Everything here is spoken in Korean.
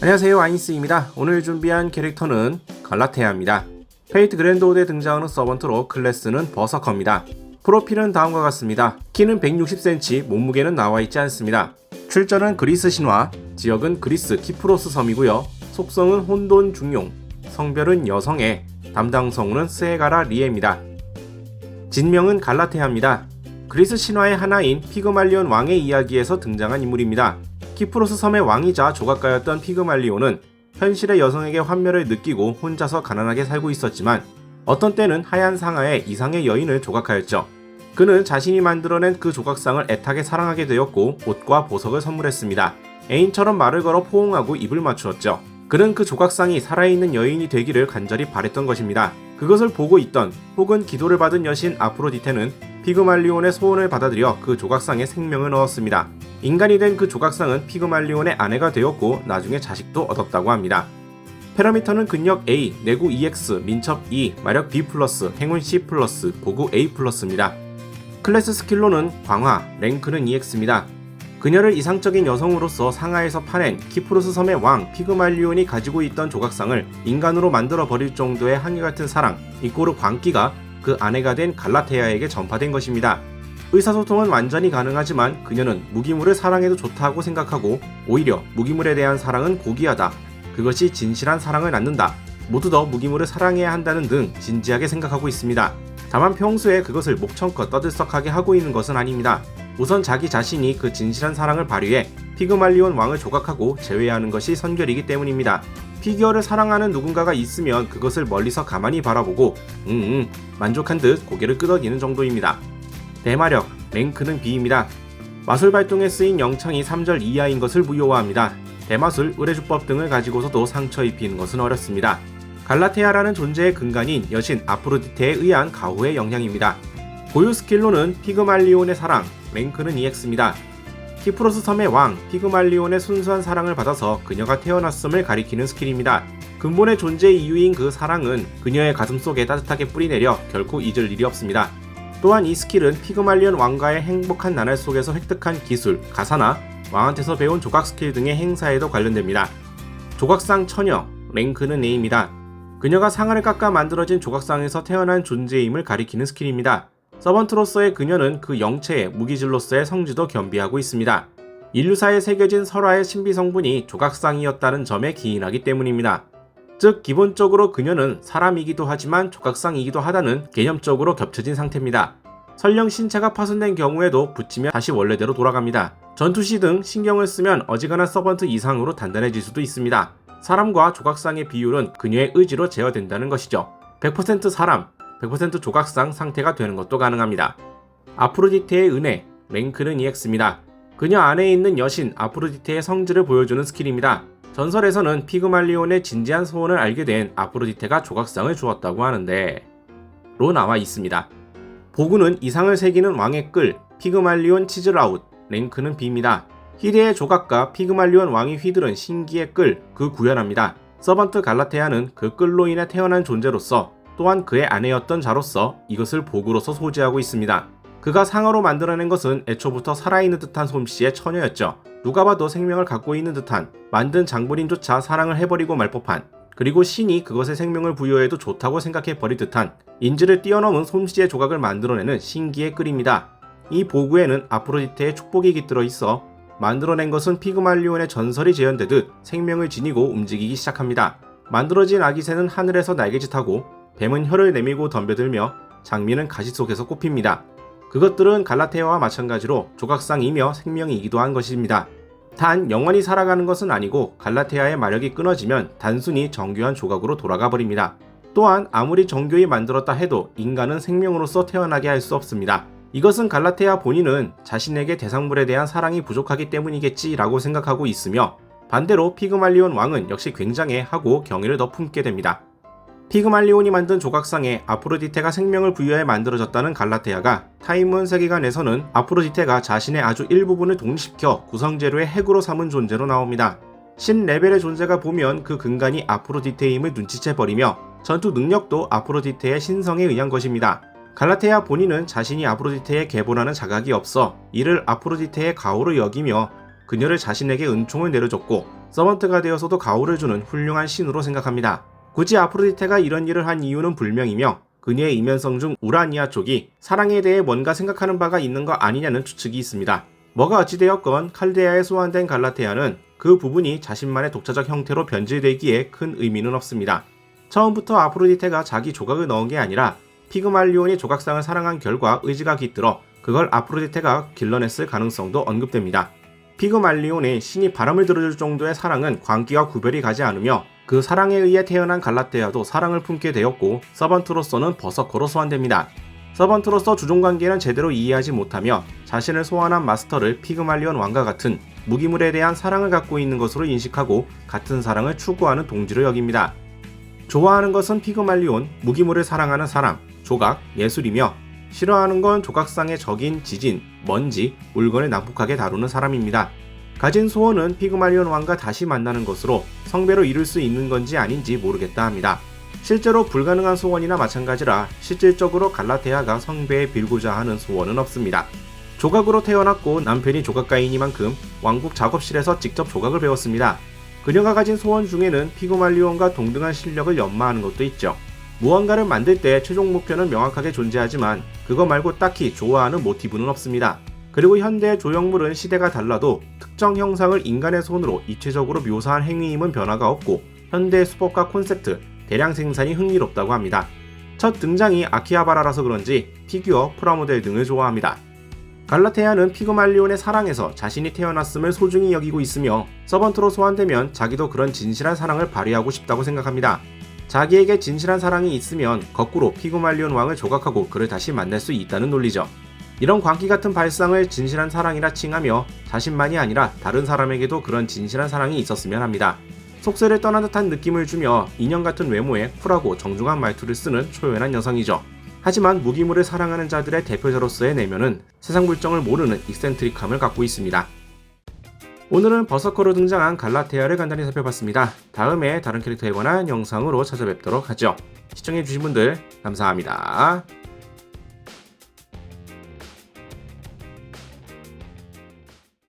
안녕하세요, 아인스입니다. 오늘 준비한 캐릭터는 갈라테아입니다. 페이트 그랜드오드에 등장하는 서번트로 클래스는 버서커입니다. 프로필은 다음과 같습니다. 키는 160cm, 몸무게는 나와있지 않습니다. 출전은 그리스 신화, 지역은 그리스 키프로스 섬이고요. 속성은 혼돈 중용, 성별은 여성애, 담당 성우는 스에가라 리에입니다. 진명은 갈라테아입니다. 그리스 신화의 하나인 피그말리온 왕의 이야기에서 등장한 인물입니다. 키프로스 섬의 왕이자 조각가였던 피그말리온은 현실의 여성에게 환멸을 느끼고 혼자서 가난하게 살고 있었지만 어떤 때는 하얀 상아에 이상의 여인을 조각하였죠. 그는 자신이 만들어낸 그 조각상을 애타게 사랑하게 되었고 옷과 보석을 선물했습니다. 애인처럼 말을 걸어 포옹하고 입을 맞추었죠. 그는 그 조각상이 살아있는 여인이 되기를 간절히 바랬던 것입니다. 그것을 보고 있던 혹은 기도를 받은 여신 아프로디테는 피그말리온의 소원을 받아들여 그 조각상에 생명을 넣었습니다. 인간이 된 그 조각상은 피그말리온의 아내가 되었고 나중에 자식도 얻었다고 합니다. 패러미터는 근력 A, 내구 EX, 민첩 E, 마력 B+, 행운 C+, 보구 A+입니다. 클래스 스킬로는 광화, 랭크는 EX입니다. 그녀를 이상적인 여성으로서 상하에서 파낸 키프로스 섬의 왕 피그말리온이 가지고 있던 조각상을 인간으로 만들어버릴 정도의 한결같은 사랑, 이꼬르 광기가 그 아내가 된 갈라테아에게 전파된 것입니다. 의사소통은 완전히 가능하지만 그녀는 무기물을 사랑해도 좋다고 생각하고 오히려 무기물에 대한 사랑은 고귀하다. 그것이 진실한 사랑을 낳는다. 모두 더 무기물을 사랑해야 한다는 등 진지하게 생각하고 있습니다. 다만 평소에 그것을 목청껏 떠들썩하게 하고 있는 것은 아닙니다. 우선 자기 자신이 그 진실한 사랑을 발휘해 피그말리온 왕을 조각하고 제외하는 것이 선결이기 때문입니다. 피규어를 사랑하는 누군가가 있으면 그것을 멀리서 가만히 바라보고 만족한 듯 고개를 끄덕이는 정도입니다. 대마력, 랭크는 B입니다. 마술 발동에 쓰인 영창이 3절 이하인 것을 무효화합니다. 대마술, 의뢰주법 등을 가지고서도 상처 입히는 것은 어렵습니다. 갈라테아라는 존재의 근간인 여신 아프로디테에 의한 가호의 영향입니다. 고유 스킬로는 피그말리온의 사랑, 랭크는 EX입니다. 키프로스 섬의 왕 피그말리온의 순수한 사랑을 받아서 그녀가 태어났음을 가리키는 스킬입니다. 근본의 존재 이유인 그 사랑은 그녀의 가슴속에 따뜻하게 뿌리내려 결코 잊을 일이 없습니다. 또한 이 스킬은 피그말리온 왕과의 행복한 나날 속에서 획득한 기술, 가사나 왕한테서 배운 조각 스킬 등의 행사에도 관련됩니다. 조각상 처녀, 랭크는 A입니다. 그녀가 상아를 깎아 만들어진 조각상에서 태어난 존재임을 가리키는 스킬입니다. 서번트로서의 그녀는 그 영체의 무기질로서의 성지도 겸비하고 있습니다. 인류사에 새겨진 설화의 신비 성분이 조각상이었다는 점에 기인하기 때문입니다. 즉 기본적으로 그녀는 사람이기도 하지만 조각상이기도 하다는 개념적으로 겹쳐진 상태입니다. 설령 신체가 파손된 경우에도 붙이면 다시 원래대로 돌아갑니다. 전투시 등 신경을 쓰면 어지간한 서번트 이상으로 단단해질 수도 있습니다. 사람과 조각상의 비율은 그녀의 의지로 제어된다는 것이죠. 100% 사람, 100% 조각상 상태가 되는 것도 가능합니다. 아프로디테의 은혜, 랭크는 EX입니다. 그녀 안에 있는 여신 아프로디테의 성질을 보여주는 스킬입니다. 전설에서는 피그말리온의 진지한 소원을 알게 된 아프로디테가 조각상을 주었다고 하는데 로 나와 있습니다. 보구는 이상을 새기는 왕의 끌, 피그말리온 치즐아웃, 랭크는 B입니다. 희대의 조각가 피그말리온 왕이 휘두른 신기의 끌, 그 구현합니다. 서번트 갈라테아는 그 끌로 인해 태어난 존재로서 또한 그의 아내였던 자로서 이것을 보구로서 소지하고 있습니다. 그가 상어로 만들어낸 것은 애초부터 살아있는 듯한 솜씨의 처녀였죠. 누가 봐도 생명을 갖고 있는 듯한, 만든 장본인조차 사랑을 해버리고 말 법한, 그리고 신이 그것에 생명을 부여해도 좋다고 생각해버릴 듯한 인지를 뛰어넘은 솜씨의 조각을 만들어내는 신기의 끌입니다. 이 보구에는 아프로디테의 축복이 깃들어 있어 만들어낸 것은 피그말리온의 전설이 재현되듯 생명을 지니고 움직이기 시작합니다. 만들어진 아기새는 하늘에서 날개짓하고 뱀은 혀를 내밀고 덤벼들며 장미는 가시 속에서 꽃핍니다. 그것들은 갈라테아와 마찬가지로 조각상이며 생명이기도 한 것입니다. 단 영원히 살아가는 것은 아니고 갈라테아의 마력이 끊어지면 단순히 정교한 조각으로 돌아가 버립니다. 또한 아무리 정교히 만들었다 해도 인간은 생명으로서 태어나게 할 수 없습니다. 이것은 갈라테아 본인은 자신에게 대상물에 대한 사랑이 부족하기 때문이겠지라고 생각하고 있으며 반대로 피그말리온 왕은 역시 굉장해 하고 경의를 더 품게 됩니다. 피그말리온이 만든 조각상에 아프로디테가 생명을 부여해 만들어졌다는 갈라테아가 타임문 세계관에서는 아프로디테가 자신의 아주 일부분을 독립시켜 구성재료의 핵으로 삼은 존재로 나옵니다. 신 레벨의 존재가 보면 그 근간이 아프로디테임을 눈치채버리며 전투 능력도 아프로디테의 신성에 의한 것입니다. 갈라테아 본인은 자신이 아프로디테에 계보라는 자각이 없어 이를 아프로디테의 가호로 여기며 그녀를 자신에게 은총을 내려줬고 서번트가 되어서도 가호를 주는 훌륭한 신으로 생각합니다. 굳이 아프로디테가 이런 일을 한 이유는 불명이며 그녀의 이면성 중 우라니아 쪽이 사랑에 대해 뭔가 생각하는 바가 있는 거 아니냐는 추측이 있습니다. 뭐가 어찌되었건 칼데아에 소환된 갈라테아는 그 부분이 자신만의 독자적 형태로 변질되기에 큰 의미는 없습니다. 처음부터 아프로디테가 자기 조각을 넣은 게 아니라 피그말리온이 조각상을 사랑한 결과 의지가 깃들어 그걸 아프로디테가 길러냈을 가능성도 언급됩니다. 피그말리온의 신이 바람을 들어줄 정도의 사랑은 광기와 구별이 가지 않으며 그 사랑에 의해 태어난 갈라테아도 사랑을 품게 되었고 서번트로서는 버서커로 소환됩니다. 서번트로서 주종관계는 제대로 이해하지 못하며 자신을 소환한 마스터를 피그말리온 왕과 같은 무기물에 대한 사랑을 갖고 있는 것으로 인식하고 같은 사랑을 추구하는 동지로 여깁니다. 좋아하는 것은 피그말리온, 무기물을 사랑하는 사람, 조각, 예술이며 싫어하는 건 조각상의 적인 지진, 먼지, 물건을 난폭하게 다루는 사람입니다. 가진 소원은 피그말리온 왕과 다시 만나는 것으로 성배로 이룰 수 있는 건지 아닌지 모르겠다 합니다. 실제로 불가능한 소원이나 마찬가지라 실질적으로 갈라테아가 성배에 빌고자 하는 소원은 없습니다. 조각으로 태어났고 남편이 조각가이니만큼 왕국 작업실에서 직접 조각을 배웠습니다. 그녀가 가진 소원 중에는 피그말리온과 동등한 실력을 연마하는 것도 있죠. 무언가를 만들 때 최종 목표는 명확하게 존재하지만 그거 말고 딱히 좋아하는 모티브는 없습니다. 그리고 현대의 조형물은 시대가 달라도 특정 형상을 인간의 손으로 입체적으로 묘사한 행위임은 변화가 없고 현대의 수법과 콘셉트, 대량 생산이 흥미롭다고 합니다. 첫 등장이 아키하바라라서 그런지 피규어, 프라모델 등을 좋아합니다. 갈라테아는 피그말리온의 사랑에서 자신이 태어났음을 소중히 여기고 있으며 서번트로 소환되면 자기도 그런 진실한 사랑을 발휘하고 싶다고 생각합니다. 자기에게 진실한 사랑이 있으면 거꾸로 피그말리온 왕을 조각하고 그를 다시 만날 수 있다는 논리죠. 이런 광기 같은 발상을 진실한 사랑이라 칭하며 자신만이 아니라 다른 사람에게도 그런 진실한 사랑이 있었으면 합니다. 속세를 떠난 듯한 느낌을 주며 인형 같은 외모에 쿨하고 정중한 말투를 쓰는 초연한 여성이죠. 하지만 무기물을 사랑하는 자들의 대표자로서의 내면은 세상 물정을 모르는 익센트릭함을 갖고 있습니다. 오늘은 버서커로 등장한 갈라테아를 간단히 살펴봤습니다. 다음에 다른 캐릭터에 관한 영상으로 찾아뵙도록 하죠. 시청해주신 분들 감사합니다.